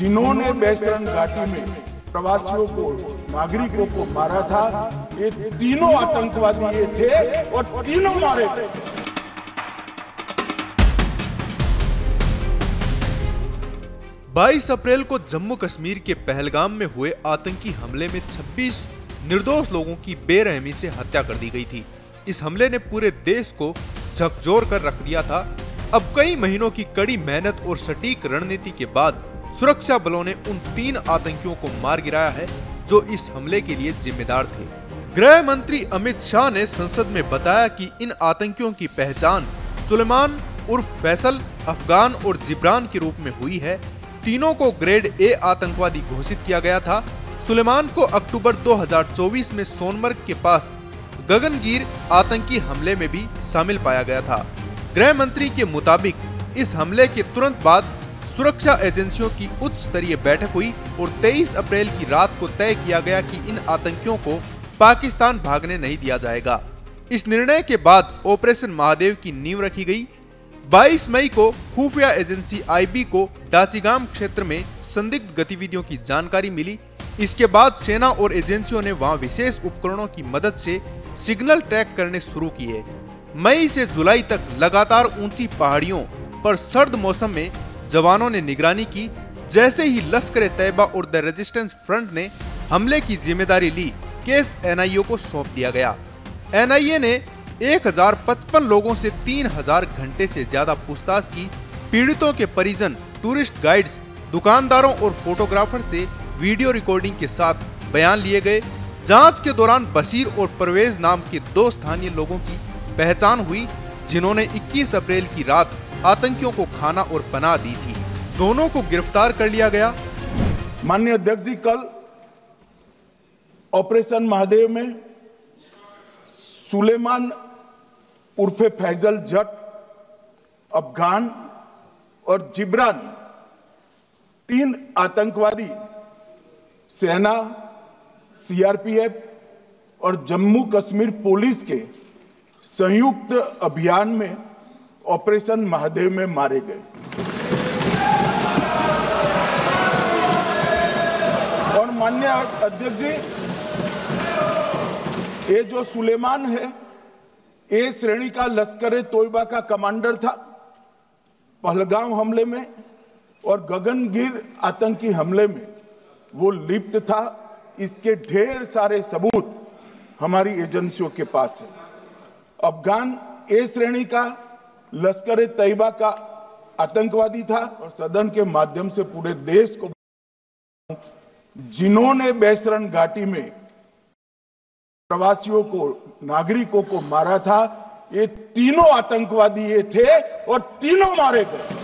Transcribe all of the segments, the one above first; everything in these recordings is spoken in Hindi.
जिन्होंने बेसरन घाटी में प्रवासियों को, नागरिकों को मारा था, ये तीनों आतंकवादी ये थे और तीनों मारे गए। बाईस अप्रैल को जम्मू कश्मीर के पहलगाम में हुए आतंकी हमले में 26 निर्दोष लोगों की बेरहमी से हत्या कर दी गई थी। इस हमले ने पूरे देश को झकझोर कर रख दिया था। अब कई महीनों की कड़ी मेहनत और सटीक रणनीति के बाद सुरक्षा बलों ने उन 3 आतंकियों को मार गिराया है जो इस हमले के लिए जिम्मेदार थे। गृह मंत्री अमित शाह ने संसद में बताया कि इन आतंकियों की पहचान सुलेमान उर्फ फैसल, अफगान और जिब्रान के रूप में हुई है। तीनों को ग्रेड ए आतंकवादी घोषित किया गया था। सुलेमान को अक्टूबर 2024 में सोनमर्ग के पास गगनगीर आतंकी हमले में भी शामिल पाया गया था। गृह मंत्री के मुताबिक इस हमले के तुरंत बाद सुरक्षा एजेंसियों की उच्च स्तरीय बैठक हुई और 23 अप्रैल की रात को तय किया गया कि इन आतंकियों को पाकिस्तान भागने नहीं दिया जाएगा। इस निर्णय के बाद ऑपरेशन महादेव की नींव रखी गई। 22 मई को खुफिया एजेंसी आईबी को डाचीगाम क्षेत्र में संदिग्ध गतिविधियों की जानकारी मिली। इसके बाद सेना और एजेंसियों ने वहां विशेष उपकरणों की मदद से सिग्नल ट्रैक करने शुरू किए। मई से जुलाई तक लगातार ऊंची पहाड़ियों पर सर्द मौसम में जवानों ने निगरानी की। जैसे ही लश्कर ए तैयबा और द रेजिस्टेंस फ्रंट ने हमले की जिम्मेदारी ली, केस एनआईए को सौंप दिया गया। एनआईए ने 1055 लोगों से 3000 घंटे से ज्यादा पूछताछ की। पीड़ितों के परिजन, टूरिस्ट गाइड्स, दुकानदारों और फोटोग्राफर से वीडियो रिकॉर्डिंग के साथ बयान लिए गए। जांच के दौरान बशीर और परवेज नाम के 2 स्थानीय लोगों की पहचान हुई जिन्होंने 21 अप्रैल की रात आतंकियों को खाना और पनाह दी थी। दोनों को गिरफ्तार कर लिया गया। माननीय अध्यक्ष जी, कल ऑपरेशन महादेव में सुलेमान उर्फे फैजल जट, अफगान और जिब्रान 3 आतंकवादी सेना, सीआरपीएफ और जम्मू कश्मीर पुलिस के संयुक्त अभियान में ऑपरेशन महादेव में मारे गए। और माननीय अध्यक्ष जी, ये जो सुलेमान है, ए श्रेणी का लश्कर ए तोयबा का कमांडर था। पहलगाम हमले में और गगनगीर आतंकी हमले में वो लिप्त था। इसके ढेर सारे सबूत हमारी एजेंसियों के पास है। अफगान ए श्रेणी का लश्कर ए तैयबा का आतंकवादी था और सदन के माध्यम से पूरे देश को, जिन्होंने बेसरन घाटी में प्रवासियों को, नागरिकों को मारा था, ये तीनों आतंकवादी ये थे और तीनों मारे गए।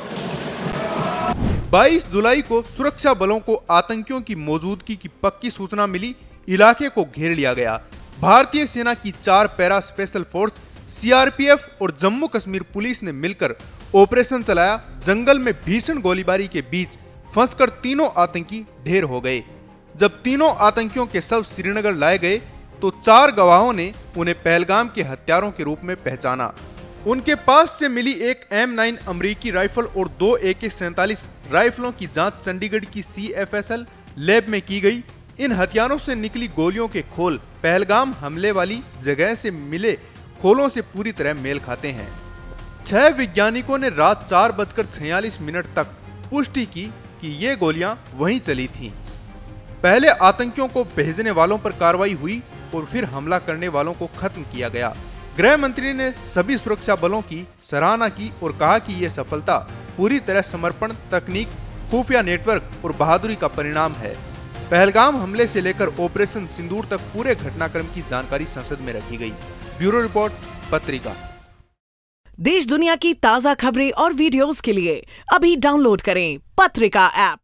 22 जुलाई को सुरक्षा बलों को आतंकियों की मौजूदगी की पक्की सूचना मिली। इलाके को घेर लिया गया। भारतीय सेना की 4 पैरा स्पेशल फोर्स, सीआरपीएफ और जम्मू कश्मीर पुलिस ने मिलकर ऑपरेशन चलाया। जंगल में भीषण गोलीबारी के बीच फंसकर तीनों आतंकी ढेर हो गए। जब तीनों आतंकियों के शव श्रीनगर लाए गए तो 4 गवाहों ने उन्हें पहलगाम के हत्यारों के रूप में पहचाना। उनके पास से मिली एक M9 अमेरिकी राइफल और 2 AK-47 राइफलों की जांच चंडीगढ़ की CFSL लैब में की गई। इन हथियारों से निकली गोलियों के खोल पहलगाम हमले वाली जगह से मिले खोलों से पूरी तरह मेल खाते हैं। 6 वैज्ञानिकों ने रात 4:46 तक पुष्टि की कि ये गोलियां वहीं चली थीं। पहले आतंकियों को भेजने वालों पर कार्रवाई हुई और फिर हमला करने वालों को खत्म किया गया। गृह मंत्री ने सभी सुरक्षा बलों की सराहना की और कहा कि यह सफलता पूरी तरह समर्पण, तकनीक, खुफिया नेटवर्क और बहादुरी का परिणाम है। पहलगाम हमले से लेकर ऑपरेशन सिंदूर तक पूरे घटनाक्रम की जानकारी संसद में रखी गई। ब्यूरो रिपोर्ट, पत्रिका। देश दुनिया की ताजा खबरें और वीडियोस के लिए अभी डाउनलोड करें पत्रिका ऐप।